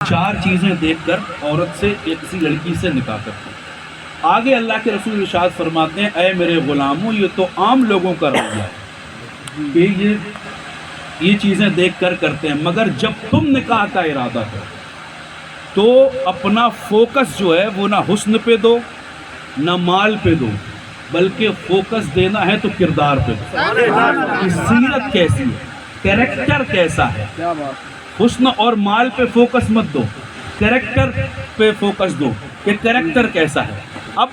چار چیزیں دیکھ کر عورت سے یا کسی لڑکی سے نکاح کرتے ہیں۔ آگے اللہ کے رسول ارشاد فرماتے ہیں اے میرے غلاموں یہ تو عام لوگوں کا رویہ ہے کہ یہ چیزیں دیکھ کر کرتے ہیں، مگر جب تم نکاح کا ارادہ کرو تو اپنا فوکس جو ہے وہ نہ حسن پہ دو نہ مال پہ دو، بلکہ فوکس دینا ہے تو کردار پہ دو کہ سیرت کیسی ہے، کریکٹر کیسا ہے۔ حسن اور مال پہ فوکس مت دو، کریکٹر پہ فوکس دو کہ کریکٹر کیسا ہے۔ اب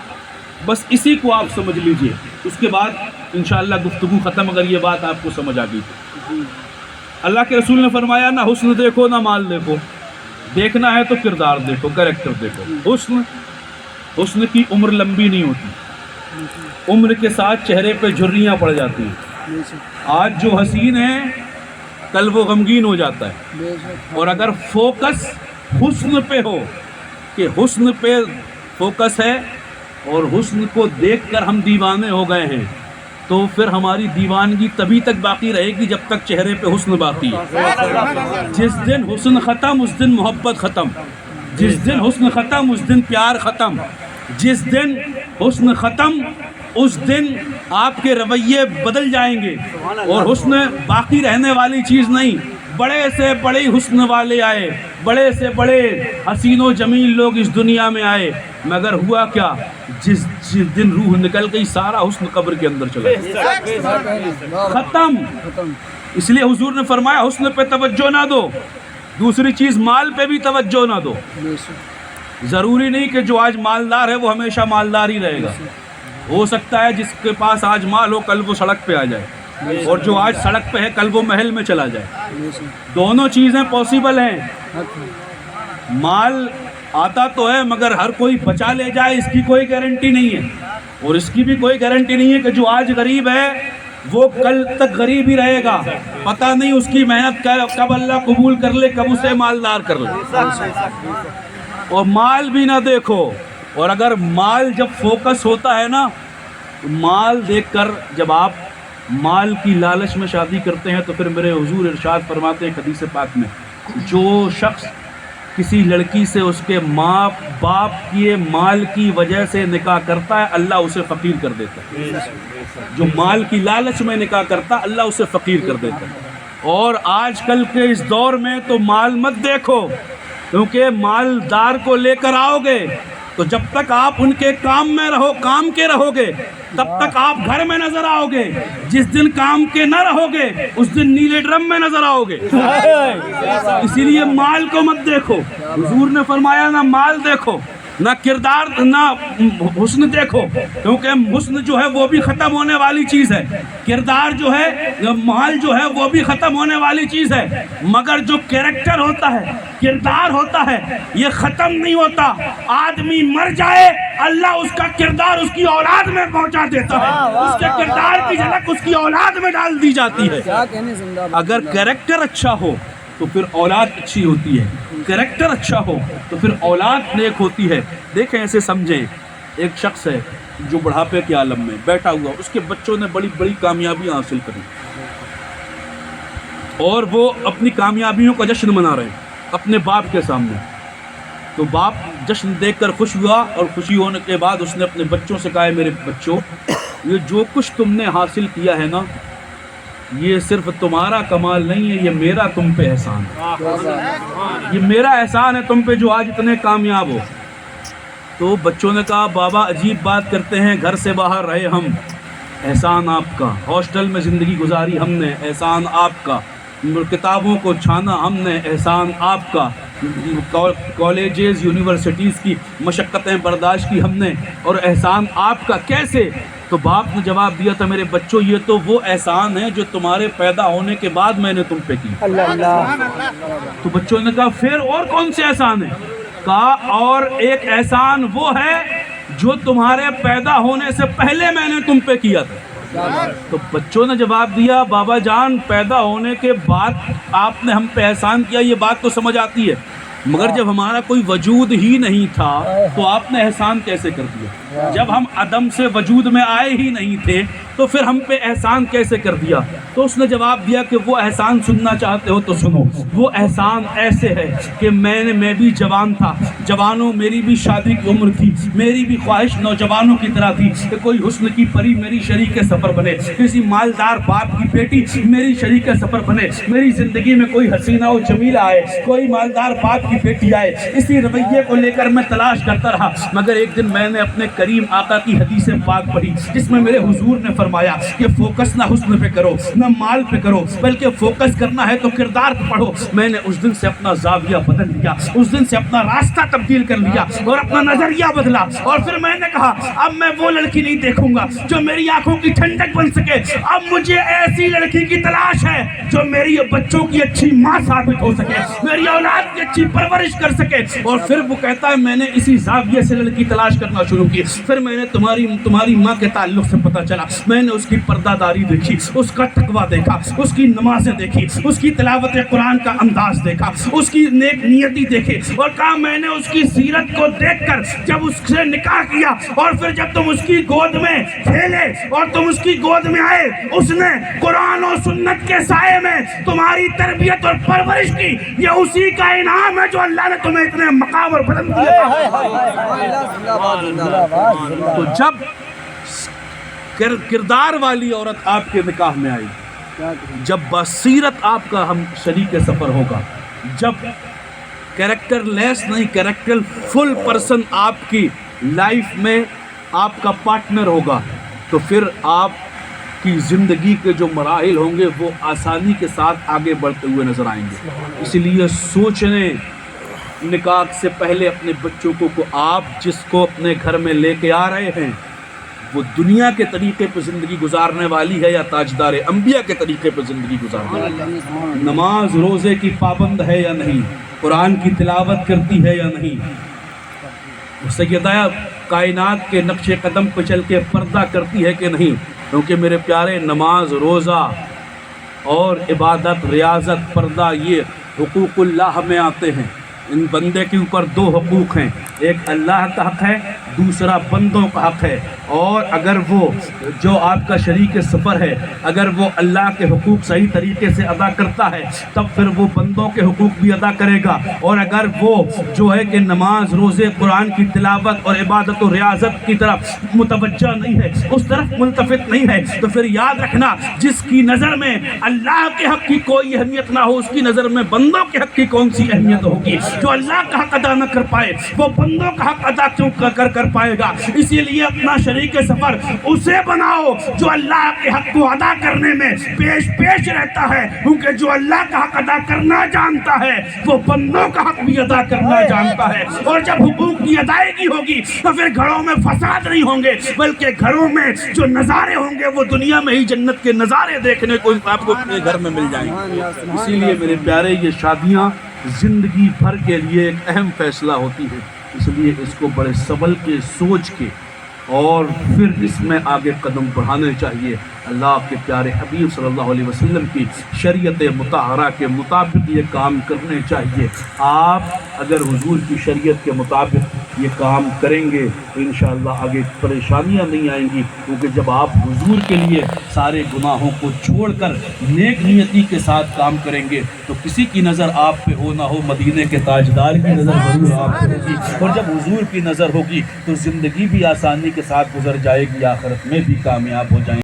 بس اسی کو آپ سمجھ لیجئے، اس کے بعد انشاءاللہ گفتگو ختم اگر یہ بات آپ کو سمجھ آ گئی تو۔ اللہ کے رسول نے فرمایا نہ حسن دیکھو نہ مال دیکھو، دیکھنا ہے تو کردار دیکھو، کریکٹر دیکھو۔ حسن کی عمر لمبی نہیں ہوتی، عمر کے ساتھ چہرے پہ جھریاں پڑ جاتی ہیں۔ آج جو حسین ہے کل وہ غمگین ہو جاتا ہے، اور اگر فوکس حسن پہ ہو کہ حسن پہ فوکس ہے اور حسن کو دیکھ کر ہم دیوانے ہو گئے ہیں تو پھر ہماری دیوانگی تبھی تک باقی رہے گی جب تک چہرے پہ حسن باقی ہے۔ جس دن حسن ختم اس دن محبت ختم، جس دن حسن ختم اس دن پیار ختم، جس دن حسن ختم اس دن آپ کے رویے بدل جائیں گے، اور حسن باقی رہنے والی چیز نہیں۔ بڑے سے بڑے حسن والے آئے، بڑے سے بڑے حسین و جمیل لوگ اس دنیا میں آئے، مگر ہوا کیا؟ جس دن روح نکل گئی سارا حسن قبر کے اندر چلا گیا، ختم۔ اس لیے حضور نے فرمایا حسن پہ توجہ نہ دو، دوسری چیز مال پہ بھی توجہ نہ دو۔ ضروری نہیں کہ جو آج مالدار ہے وہ ہمیشہ مالدار ہی رہے گا، ہو سکتا ہے جس کے پاس آج مال ہو کل وہ سڑک پہ آ جائے، اور جو آج سڑک پہ ہے کل وہ محل میں چلا جائے۔ دونوں چیزیں پاسبل ہیں۔ مال آتا تو ہے مگر ہر کوئی بچا لے جائے اس کی کوئی گارنٹی نہیں ہے، اور اس کی بھی کوئی گارنٹی نہیں ہے کہ جو آج غریب ہے وہ کل تک غریب ہی رہے گا۔ پتہ نہیں اس کی محنت کب اللہ قبول کر لے، کب اسے مالدار کر لے۔ اور مال بھی نہ دیکھو، اور اگر مال جب فوکس ہوتا ہے نا تو مال دیکھ کر جب آپ مال کی لالچ میں شادی کرتے ہیں تو پھر میرے حضور ارشاد فرماتے ہیں حدیث پاک میں جو شخص کسی لڑکی سے اس کے ماں باپ کے مال کی وجہ سے نکاح کرتا ہے اللہ اسے فقیر کر دیتا ہے۔ جو مال کی لالچ میں نکاح کرتا اللہ اسے فقیر کر دیتا ہے۔ اور آج کل کے اس دور میں تو مال مت دیکھو، کیونکہ مالدار کو لے کر آؤ گے تو جب تک آپ ان کے کام میں کام کے رہو گے تب تک آپ گھر میں نظر آؤ گے، جس دن کام کے نہ رہو گے اس دن نیلے ڈرم میں نظر آؤ گے۔ اسی لیے مال کو مت دیکھو، حضور نے فرمایا نہ مال دیکھو نہ کردار نہ حسن دیکھو، کیونکہ حسن جو ہے وہ بھی ختم ہونے والی چیز ہے، کردار جو ہے مال جو ہے وہ بھی ختم ہونے والی چیز ہے، مگر جو کریکٹر ہوتا ہے کردار ہوتا ہے یہ ختم نہیں ہوتا۔ آدمی مر جائے اللہ اس کا کردار اس کی اولاد میں پہنچا دیتا ہے، اس کے کردار کی جھلک اس کی اولاد میں ڈال دی جاتی ہے۔ اگر کریکٹر اچھا ہو تو پھر اولاد اچھی ہوتی ہے، کریکٹر اچھا ہو تو پھر اولاد نیک ہوتی ہے۔ دیکھیں ایسے سمجھیں، ایک شخص ہے جو بڑھاپے کے عالم میں بیٹھا ہوا، اس کے بچوں نے بڑی بڑی کامیابیاں حاصل کری اور وہ اپنی کامیابیوں کا جشن منا رہے ہیں اپنے باپ کے سامنے، تو باپ جشن دیکھ کر خوش ہوا، اور خوشی ہونے کے بعد اس نے اپنے بچوں سے کہا میرے بچوں یہ جو کچھ تم نے حاصل کیا ہے نا یہ صرف تمہارا کمال نہیں ہے، یہ میرا تم پہ احسان ہے، یہ میرا احسان ہے تم پہ جو آج اتنے کامیاب ہو۔ تو بچوں نے کہا بابا عجیب بات کرتے ہیں، گھر سے باہر رہے ہم، احسان آپ کا، ہاسٹل میں زندگی گزاری ہم نے، احسان آپ کا، کتابوں کو چھانا ہم نے، احسان آپ کا، کالجز یونیورسٹیز کی مشقتیں برداشت کی ہم نے، اور احسان آپ کا کیسے؟ تو باپ نے جواب دیا تھا میرے بچوں یہ تو وہ احسان ہے جو تمہارے پیدا ہونے کے بعد میں نے تم پہ کی۔ تو بچوں نے کہا پھر اور کون سے احسان ہیں؟ کہا اور ایک احسان وہ ہے جو تمہارے پیدا ہونے سے پہلے میں نے تم پہ کیا تھا۔ تو بچوں نے جواب دیا بابا جان پیدا ہونے کے بعد آپ نے ہم پہ احسان کیا یہ بات تو سمجھ آتی ہے، مگر جب ہمارا کوئی وجود ہی نہیں تھا تو آپ نے احسان کیسے کر دیا؟ جب ہم عدم سے وجود میں آئے ہی نہیں تھے تو پھر ہم پہ احسان کیسے کر دیا؟ تو اس نے جواب دیا کہ وہ احسان سننا چاہتے ہو تو سنو، وہ احسان ایسے ہے کہ میں بھی جوان تھا، جوانوں میری بھی شادی کی عمر تھی، میری بھی خواہش نوجوانوں کی طرح تھی کہ کوئی حسن کی پری میری شریک سفر بنے، کسی مالدار باپ کی بیٹی میری شریک سفر بنے، میری زندگی میں کوئی حسینہ و جمیلہ آئے، کوئی مالدار باپ کی بیٹی آئے۔ اسی رویے کو لے کر میں تلاش کرتا رہا، مگر ایک دن میں نے اپنے کریم آقا کی حدیث پاک پڑھی جس میں میرے حضور نے فرمایا کہ فوکس نہ حسن پہ کرو نہ مال پہ کرو، بلکہ فوکس کرنا ہے تو کردار پہ پڑھو۔ میں نے اس دن سے اپنا زاویہ بدل لیا، اس دن سے اپنا راستہ تبدیل کر لیا اور اپنا نظریہ بدلا، اور پھر میں نے کہا اب میں وہ لڑکی نہیں دیکھوں گا جو میری آنکھوں کی ٹھنڈک بن سکے، اب مجھے ایسی لڑکی کی تلاش ہے جو میری بچوں کی اچھی ماں ثابت ہو سکے، میری اولاد کی اچھی پرورش کر سکے۔ اور پھر وہ کہتا ہے میں نے اسی زاویے سے لڑکی تلاش کرنا شروع کی، پھر میں نے تمہاری ماں کے تعلق سے پتہ چلا، میں نے اس کی پردہ داری دیکھی، اس کا تقویٰ دیکھا، اس کی نمازیں دیکھی، اس کی تلاوت قرآن کا انداز دیکھا، اس کی نیک نیتی دیکھی، اور کہا میں نے اس کی سیرت کو دیکھ کر جب اس سے نکاح کیا اور پھر جب تم اس کی گود میں کھیلے اور تم اس کی گود میں آئے، اس نے قرآن و سنت کے سائے میں تمہاری تربیت اور پرورش کی، یہ اسی کا انعام ہے جو اللہ نے تمہیں اتنے مقام اور بلند کیا۔ تو جب کردار والی عورت آپ کے نکاح میں آئی، جب بصیرت آپ کا ہم شریک سفر ہوگا، جب کریکٹر لیس نہیں کریکٹر فل پرسن آپ کی لائف میں آپ کا پارٹنر ہوگا، تو پھر آپ کی زندگی کے جو مراحل ہوں گے وہ آسانی کے ساتھ آگے بڑھتے ہوئے نظر آئیں گے۔ اس لیے سوچنے نکاح سے پہلے اپنے بچوں کو آپ جس کو اپنے گھر میں لے کے آ رہے ہیں وہ دنیا کے طریقے پہ زندگی گزارنے والی ہے یا تاجدار انبیاء کے طریقے پہ زندگی گزارنے والی ہے، نماز روزے کی پابند ہے یا نہیں، قرآن کی تلاوت کرتی ہے یا نہیں، سیدہ کائنات کے نقش قدم پہ چل کے پردہ کرتی ہے کہ نہیں۔ کیونکہ میرے پیارے نماز روزہ اور عبادت ریاضت پردہ یہ حقوق اللہ میں آتے ہیں۔ ان بندے کے اوپر دو حقوق ہیں، ایک اللہ کا حق ہے، دوسرا بندوں کا حق ہے۔ اور اگر وہ جو آپ کا شریک سفر ہے اگر وہ اللہ کے حقوق صحیح طریقے سے ادا کرتا ہے تب پھر وہ بندوں کے حقوق بھی ادا کرے گا، اور اگر وہ جو ہے کہ نماز روزے قرآن کی تلاوت اور عبادت و ریاضت کی طرف متوجہ نہیں ہے، اس طرف ملتفت نہیں ہے، تو پھر یاد رکھنا جس کی نظر میں اللہ کے حق کی کوئی اہمیت نہ ہو اس کی نظر میں بندوں کے حق کی کون سی اہمیت ہوگی۔ جو اللہ کا حق ادا نہ کر پائے وہ بندوں کا حق ادا کیوں کر پائے گا؟ اسی لیے اپنا شریک سفر اسے بناؤ جو اللہ کے حق کو ادا کرنے میں پیش رہتا ہے، کیونکہ جو اللہ کا حق ادا کرنا جانتا ہے وہ بندوں کا حق بھی ادا کرنا جانتا ہے۔ اور جب حقوق کی ادائیگی ہوگی تو پھر گھروں میں فساد نہیں ہوں گے، بلکہ گھروں میں جو نظارے ہوں گے وہ دنیا میں ہی جنت کے نظارے دیکھنے کو آپ کو اپنے گھر میں مل جائیں گے۔ اسی لیے میرے پیارے یہ شادیاں زندگی بھر کے لیے ایک اہم فیصلہ ہوتی ہے، اس لیے اس کو بڑے سنبھل کے سوچ کے اور پھر اس میں آگے قدم بڑھانے چاہیے۔ اللہ کے پیارے حبیب صلی اللہ علیہ وسلم کی شریعت مطہرہ کے مطابق یہ کام کرنے چاہیے۔ آپ اگر حضور کی شریعت کے مطابق یہ کام کریں گے تو انشاءاللہ آگے پریشانیاں نہیں آئیں گی، کیونکہ جب آپ حضور کے لیے سارے گناہوں کو چھوڑ کر نیک نیتی کے ساتھ کام کریں گے تو کسی کی نظر آپ پہ ہو نہ ہو مدینے کے تاجدار کی نظر ضرور آپ پہ ہوگی، اور جب حضور کی نظر ہوگی تو زندگی بھی آسانی کے ساتھ گزر جائے گی، آخرت میں بھی کامیاب ہو جائیں گے۔